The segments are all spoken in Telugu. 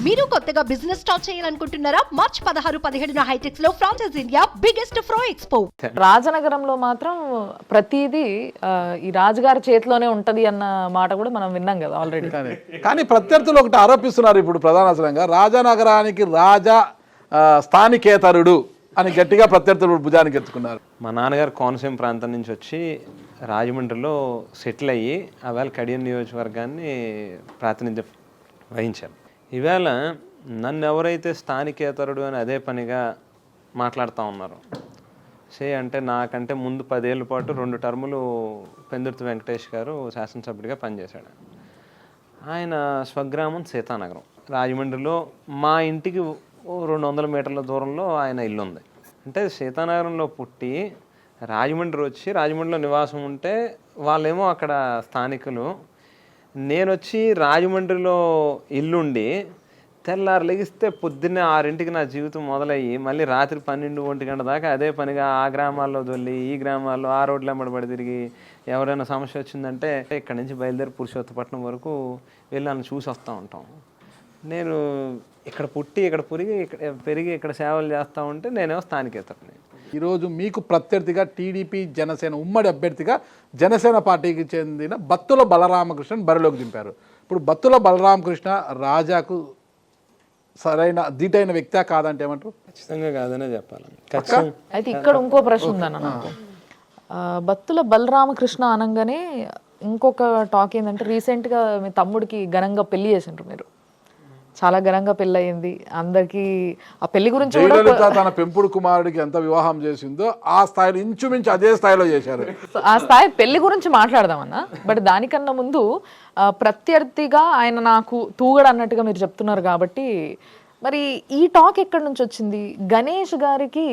మీరు కొత్తగా బిజినెస్ స్టార్ట్ చేయాలనుకుంటున్నారా? మార్చ్ 16-17 హైటెక్స్ లో ఫ్రాన్సెస్ ఇండియా బిగ్గెస్ట్ ఫ్రో ఎక్స్పో. రాజనగరంలో మాత్రం ప్రతిదీ ఈ రాజుగారి చేతిలోనే ఉంటది అన్న మాట కూడా మనం విన్నాం కదా ఆల్రెడీ. కానీ ప్రత్యర్థులు ఒకటి ఆరోపిస్తున్నారు ఇప్పుడు ప్రధానంగా, రాజానగరానికి రాజా స్థానికేతరుడు అని గట్టిగా ప్రత్యర్థులు భుజానికి ఎత్తుకున్నారు. మా నాన్నగారు కోనసీమ ప్రాంతం నుంచి వచ్చి రాజమండ్రిలో సెటిల్ అయ్యి ఆవేళ కడియం నియోజకవర్గాన్ని ప్రాతినిధ్యం వహించారు. ఈవేళ నన్ను ఎవరైతే స్థానికేతరుడు అని అదే పనిగా మాట్లాడుతూ ఉన్నారు, అంటే నాకంటే ముందు 10 ఏళ్ళ పాటు 2 టర్ములు పెందుర్తి వెంకటేష్ గారు శాసనసభ్యుడిగా పనిచేశాడు. ఆయన స్వగ్రామం సీతానగరం. రాజమండ్రిలో మా ఇంటికి 200 మీటర్ల దూరంలో ఆయన ఇల్లు ఉంది. అంటే సీతానగరంలో పుట్టి రాజమండ్రి వచ్చి రాజమండ్రిలో నివాసం ఉంటే వాళ్ళేమో అక్కడ స్థానికులు, నేను వచ్చి రాజమండ్రిలో ఇల్లుండి తెల్లారు లెగిస్తే పొద్దున్నే 6ంటికి నా జీవితం మొదలయ్యి మళ్ళీ రాత్రి 12-1 గంట దాకా అదే పనిగా ఆ గ్రామాల్లో దొల్లి ఈ గ్రామాల్లో ఆ రోడ్లు వెంబడి తిరిగి ఎవరైనా సమస్య వచ్చిందంటే ఇక్కడి నుంచి బయలుదేరి పురుషోత్తపట్నం వరకు వెళ్ళి నన్ను చూసి వస్తూ ఉంటాం. నేను ఇక్కడ పుట్టి ఇక్కడ పెరిగి ఇక్కడ సేవలు చేస్తూ ఉంటే నేనేమో స్థానికేతరుని. ఈరోజు మీకు ప్రత్యర్థిగా టీడీపీ జనసేన ఉమ్మడి అభ్యర్థిగా జనసేన పార్టీకి చెందిన బత్తుల బలరామకృష్ణ బరిలోకి దింపారు. ఇప్పుడు బత్తుల బలరామకృష్ణ రాజాకు సరైన ధీటైన వ్యక్తి కాదంటే ఏమంటారు? ఖచ్చితంగా కాదనే చెప్పాలి. అయితే ఇక్కడ ఇంకో ప్రశ్న ఉందన్న నాకు. బత్తుల బలరామకృష్ణ అనగానే ఇంకొక టాక్ ఏంటంటే, రీసెంట్గా మీ తమ్ముడికి ఘనంగా పెళ్లి చేసిండ్రు మీరు. చాలా ఘనంగా పెళ్ళి అయింది అందరికి. ఆ పెళ్లి గురించి తన పెంపుడు కుమారుడికి ఎంత వివాహం చేసిందో ఆ స్థాయిలో ఇంచుమించు అదే స్థాయిలో చేశారు. ఆ స్థాయి పెళ్లి గురించి మాట్లాడదామన్నా. బట్ దానికన్నా ముందు ప్రత్యర్థిగా ఆయన నాకు తూగడు అన్నట్టుగా మీరు చెప్తున్నారు కాబట్టి, మరి ఈ టాక్ ఎక్కడి నుంచి వచ్చింది? గణేష్ గారికి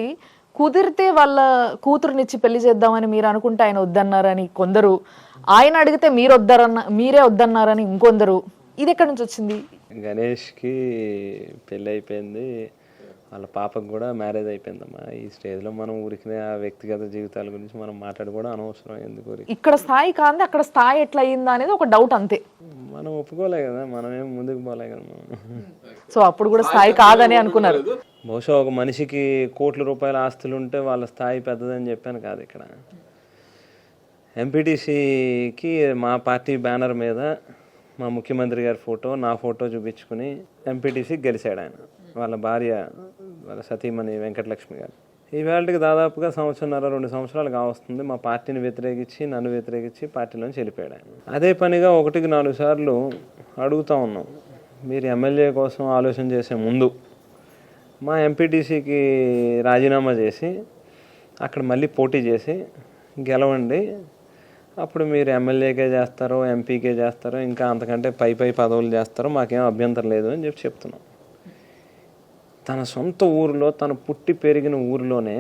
కుదిరితే వాళ్ళ కూతురునిచ్చి పెళ్లి చేద్దామని మీరు అనుకుంటే ఆయన వద్దన్నారని కొందరు, ఆయన అడిగితే మీరే వద్దన్నారని ఇంకొందరు. ఇది ఎక్కడి నుంచి వచ్చింది? గణేష్కి పెళ్ళి అయిపోయింది, వాళ్ళ పాపకు కూడా మ్యారేజ్ అయిపోయిందమ్మా. ఈ స్టేజ్లో మనం ఊరికి ఆ వ్యక్తిగత జీవితాల గురించి మనం మాట్లాడుకోవడం అనవసరం. ఎందుకు ఇక్కడ స్థాయి కాదు అక్కడ స్థాయి ఎట్లా అయిందా అనేది ఒక డౌట్ అంతే. మనం ఒప్పుకోలే కదా, మనం ఏం ముందుకు పోలే కదా. సో అప్పుడు కూడా స్థాయి కాదని అనుకున్నారు. బహుశా ఒక మనిషికి కోట్ల రూపాయల ఆస్తులు ఉంటే వాళ్ళ స్థాయి పెద్దదని చెప్పాను కాదు. ఇక్కడ ఎంపీటీసీకి మా పార్టీ బ్యానర్ మీద మా ముఖ్యమంత్రి గారి ఫోటో, నా ఫోటో చూపించుకుని ఎంపీటీసీకి గెలిచాడు ఆయన. వాళ్ళ భార్య, వాళ్ళ సతీమణి వెంకటలక్ష్మి గారు. ఈవేళకి దాదాపుగా 1.5-2 సంవత్సరాలు కావస్తుంది. మా పార్టీని వ్యతిరేకించి నన్ను వ్యతిరేకించి పార్టీలోంచి వెళ్ళిపోయాడు ఆయన. అదే పనిగా 1-4 సార్లు అడుగుతూ ఉన్నాం, మీరు ఎమ్మెల్యే కోసం ఆలోచన చేసే ముందు మా ఎంపీటీసీకి రాజీనామా చేసి అక్కడ మళ్ళీ పోటీ చేసి గెలవండి, అప్పుడు మీరు ఎమ్మెల్యేకే చేస్తారో ఎంపీకే చేస్తారో ఇంకా అంతకంటే పై పదవులు చేస్తారో మాకేం అభ్యంతరం లేదు అని చెప్తున్నాం. తన సొంత ఊరిలో, తను పుట్టి పెరిగిన ఊరిలోనే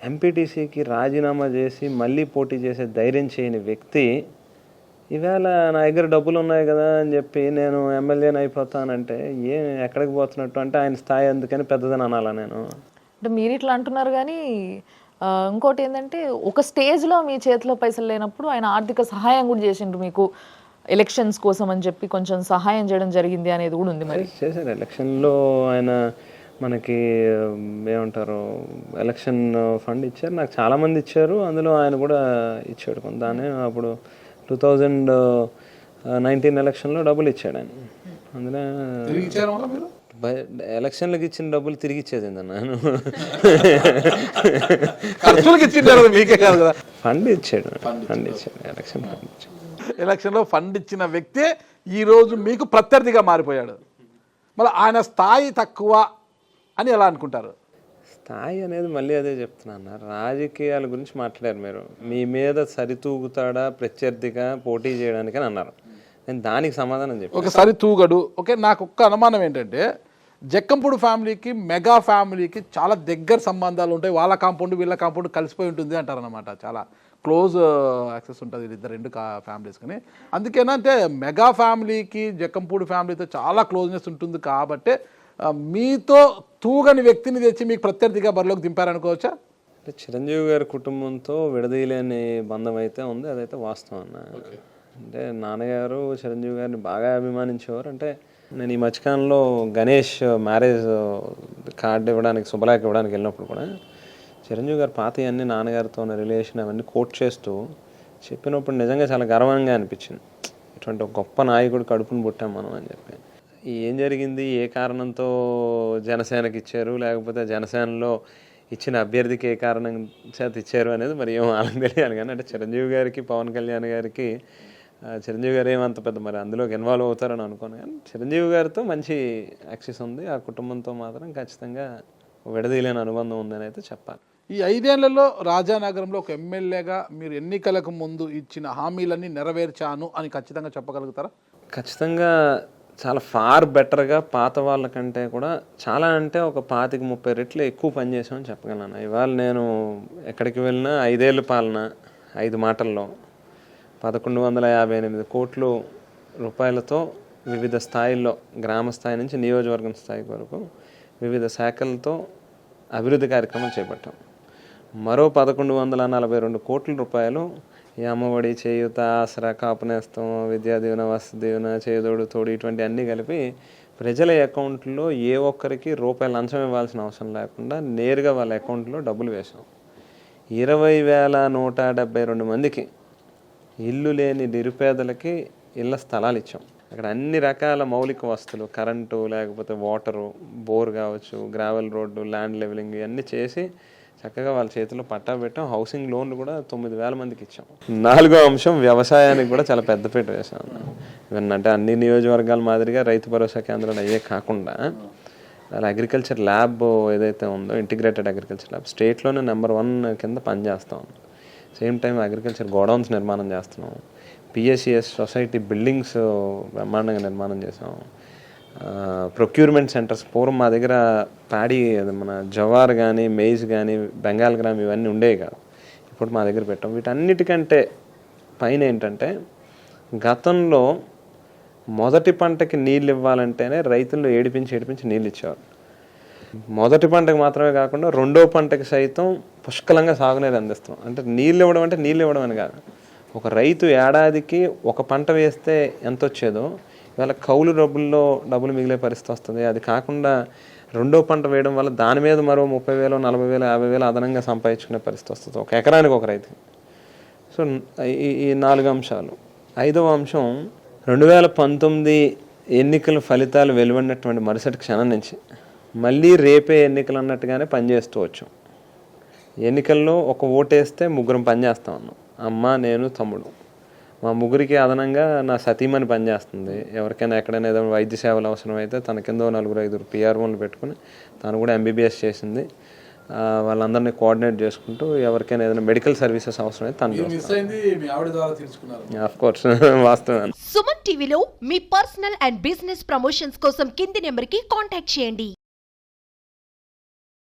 ఎంపీటీసీకి రాజీనామా చేసి మళ్ళీ పోటీ చేసే ధైర్యం చేయని వ్యక్తి ఈవేళ నా దగ్గర డబ్బులు ఉన్నాయి కదా అని చెప్పి నేను ఎమ్మెల్యేని అయిపోతానంటే ఎక్కడికి పోతున్నట్టు? అంటే ఆయన స్థాయి అందుకని పెద్దదని అనాలా నేను? అంటే మీరు ఇట్లా అంటున్నారు కానీ ఇంకోటి ఏంటంటే, ఒక స్టేజ్లో మీ చేతిలో పైసలు లేనప్పుడు ఆయన ఆర్థిక సహాయం కూడా చేసిండ్రు మీకు ఎలక్షన్స్ కోసం అని చెప్పి, కొంచెం సహాయం చేయడం జరిగింది అనేది కూడా ఉంది. మరి చేశారు ఎలక్షన్లో ఆయన మనకి ఏమంటారు ఎలక్షన్ ఫండ్ ఇచ్చారు, నాకు చాలామంది ఇచ్చారు, అందులో ఆయన కూడా ఇచ్చాడు కొంత. అప్పుడు 2019 ఎలక్షన్లో డబ్బులు ఇచ్చాడు ఆయన. అందులో ఎలక్షన్లకు ఇచ్చిన డబ్బులు తిరిగి ఇచ్చేది నేను. ఫండ్ ఇచ్చాడు ఎలక్షన్ ఫండ్ ఇచ్చాడు. ఎలక్షన్లో ఫండ్ ఇచ్చిన వ్యక్తే ఈరోజు మీకు ప్రత్యర్థిగా మారిపోయాడు. మళ్ళీ ఆయన స్థాయి తక్కువ అని ఎలా అనుకుంటారు? స్థాయి అనేది మళ్ళీ అదే చెప్తున్నా, రాజకీయాల గురించి మాట్లాడారు మీరు. మీ మీద సరితూగుతాడా ప్రత్యర్థిగా పోటీ చేయడానికి అని అన్నారు. నేను దానికి సమాధానం చెప్పాను, ఒకసారి తూగడు. ఓకే, నాకు ఒక్క అనుమానం ఏంటంటే, జక్కంపూడి ఫ్యామిలీకి మెగా ఫ్యామిలీకి చాలా దగ్గర సంబంధాలు ఉంటాయి. వాళ్ళ కాంపౌండ్ వీళ్ళ కాంపౌండ్ కలిసిపోయి ఉంటుంది అంటారనమాట. చాలా క్లోజ్ యాక్సెస్ ఉంటుంది వీళ్ళిద్దరు 2 ఫ్యామిలీస్. కానీ అందుకేనంటే మెగా ఫ్యామిలీకి జక్కంపూడి ఫ్యామిలీతో చాలా క్లోజ్నెస్ ఉంటుంది కాబట్టి మీతో తూగని వ్యక్తిని తెచ్చి మీకు ప్రత్యర్థిగా బరిలోకి దింపారనుకోవచ్చా? చిరంజీవి గారి కుటుంబంతో విడదీయలేని బంధం అయితే ఉంది, అదైతే వాస్తవం అన్న. అంటే నాన్నగారు చిరంజీవి గారిని బాగా అభిమానించేవారు. అంటే నేను ఈ మధ్యకాలంలో గణేష్ మ్యారేజ్ కార్డు ఇవ్వడానికి శుభలేఖ ఇవ్వడానికి వెళ్ళినప్పుడు కూడా చిరంజీవి గారు పాత అన్ని నాన్నగారితో ఉన్న రిలేషన్ అవన్నీ కోట్ చేస్తూ చెప్పినప్పుడు నిజంగా చాలా గర్వంగా అనిపించింది. ఇటువంటి ఒక గొప్ప నాయకుడు కడుపును పుట్టాం మనం అని చెప్పి. ఏం జరిగింది, ఏ కారణంతో జనసేనకి ఇచ్చారు, లేకపోతే జనసేనలో ఇచ్చిన అభ్యర్థికి ఏ కారణం చేత ఇచ్చారు అనేది మరి ఏమో వాళ్ళకి తెలియాలి. కానీ అంటే చిరంజీవి గారికి పవన్ కళ్యాణ్ గారికి చిరంజీవి గారు ఏమంత పెద్ద మరి అందులోకి ఇన్వాల్వ్ అవుతారని అనుకోను. కానీ చిరంజీవి గారితో మంచి యాక్సెస్ ఉంది, ఆ కుటుంబంతో మాత్రం ఖచ్చితంగా విడదీయలేని అనుబంధం ఉందని అయితే చెప్పాలి. ఈ 5 ఏళ్లలో రాజానగరంలో ఒక ఎమ్మెల్యేగా మీరు ఎన్నికలకు ముందు ఇచ్చిన హామీలన్నీ నెరవేర్చాను అని ఖచ్చితంగా చెప్పగలుగుతారా? ఖచ్చితంగా చాలా ఫార్ బెటర్గా పాత వాళ్ళకంటే కూడా చాలా అంటే ఒక 25-30 రెట్లు ఎక్కువ పనిచేసామని చెప్పగలను. ఇవాళ నేను ఎక్కడికి వెళ్ళినా 5 ఏళ్ళ పాలన 5 మాటల్లో 1158 కోట్ల రూపాయలతో వివిధ స్థాయిల్లో గ్రామ స్థాయి నుంచి నియోజకవర్గం స్థాయి వరకు వివిధ శాఖలతో అభివృద్ధి కార్యక్రమాలు చేపట్టాం. మరో 1142 కోట్ల రూపాయలు ఈ అమ్మఒడి, చేయూత, ఆసరా, కాపునేస్తం, విద్యా దీవెన, వసతి దీవెన, చేదోడు తోడు ఇటువంటి అన్నీ కలిపి ప్రజల అకౌంట్లో ఏ ఒక్కరికి రూపాయలు లంచం ఇవ్వాల్సిన అవసరం లేకుండా నేరుగా వాళ్ళ అకౌంట్లో డబ్బులు వేసాం. 20,172 మందికి ఇల్లు లేని నిరుపేదలకి ఇళ్ల స్థలాలు ఇచ్చాం. అక్కడ అన్ని రకాల మౌలిక వస్తువులు, కరెంటు, లేకపోతే వాటరు, బోర్ కావచ్చు, గ్రావెల్ రోడ్డు, ల్యాండ్ లెవెలింగ్ ఇవన్నీ చేసి చక్కగా వాళ్ళ చేతిలో పట్టా పెట్టాం. హౌసింగ్ లోన్లు కూడా 9,000 మందికి ఇచ్చాం. 4వ అంశం వ్యవసాయానికి కూడా చాలా పెద్దపీట వేసాం. అంటే అన్ని నియోజకవర్గాల మాదిరిగా రైతు భరోసా కేంద్రాలు అయ్యే కాకుండా అలా అగ్రికల్చర్ ల్యాబ్ ఏదైతే ఉందో ఇంటిగ్రేటెడ్ అగ్రికల్చర్ ల్యాబ్ స్టేట్లోనే నెంబర్ 1 కింద పనిచేస్తాం. సేమ్ టైం అగ్రికల్చర్ గోడౌన్స్ నిర్మాణం చేస్తున్నాం. పిఎస్సిఎస్ సొసైటీ బిల్డింగ్స్ బ్రహ్మాండంగా నిర్మాణం చేసాం. ప్రొక్యూర్మెంట్ సెంటర్స్ పూర్వం మా దగ్గర ప్యాడీ మన జవార్ కానీ, మెయిజ్ కానీ, బెంగాల్ గ్రామ్ ఇవన్నీ ఉండేవి కాదు. ఇప్పుడు మా దగ్గర పెట్టాం. వీటన్నిటికంటే పైన ఏంటంటే గతంలో మొదటి పంటకి నీళ్ళు ఇవ్వాలంటేనే రైతుల్లో ఏడిపించి నీళ్ళు ఇచ్చేవారు. మొదటి పంటకు మాత్రమే కాకుండా 2వ పంటకి సైతం పుష్కలంగా సాగునీరు అందిస్తాం. అంటే నీళ్ళు ఇవ్వడం అంటే నీళ్ళు ఇవ్వడం అని కాదు. ఒక రైతు ఏడాదికి ఒక పంట వేస్తే ఎంత వచ్చేదో ఇవాళ కౌలు డబ్బులు మిగిలే పరిస్థితి వస్తుంది. అది కాకుండా 2వ పంట వేయడం వల్ల దాని మీద మరో 30,000, 40,000, 50,000 అదనంగా సంపాదించుకునే పరిస్థితి వస్తుంది ఒక ఎకరానికి ఒక రైతు. సో ఈ 4 అంశాలు. 5వ అంశం 2019 ఎన్నికల ఫలితాలు వెలువడినటువంటి మరుసటి క్షణం నుంచి మళ్ళీ రేపే ఎన్నికలు అన్నట్టుగానే పనిచేస్తూ వచ్చాం. ఎన్నికల్లో ఒక ఓటేస్తే 3 పనిచేస్తాం అన్నాం. అమ్మ, నేను, తమ్ముడు. మా 3కి అదనంగా నా సతీమణి పనిచేస్తుంది. ఎవరికైనా ఎక్కడైనా ఏదైనా వైద్య సేవలు అవసరమైతే తన కింద 4-5 పిఆర్ఓలు పెట్టుకుని తను కూడా ఎంబీబీఎస్ చేసింది. వాళ్ళందరినీ కోఆర్డినేట్ చేసుకుంటూ ఎవరికైనా ఏదైనా మెడికల్ సర్వీసెస్ అవసరమైతే తను ఆఫ్ కోర్స్ వాస్తవం. సుమన్ టీవీలో మీ పర్సనల్ అండ్ బిజినెస్ ప్రమోషన్స్ కోసం కింది నెంబర్కి కాంటాక్ట్ చేయండి.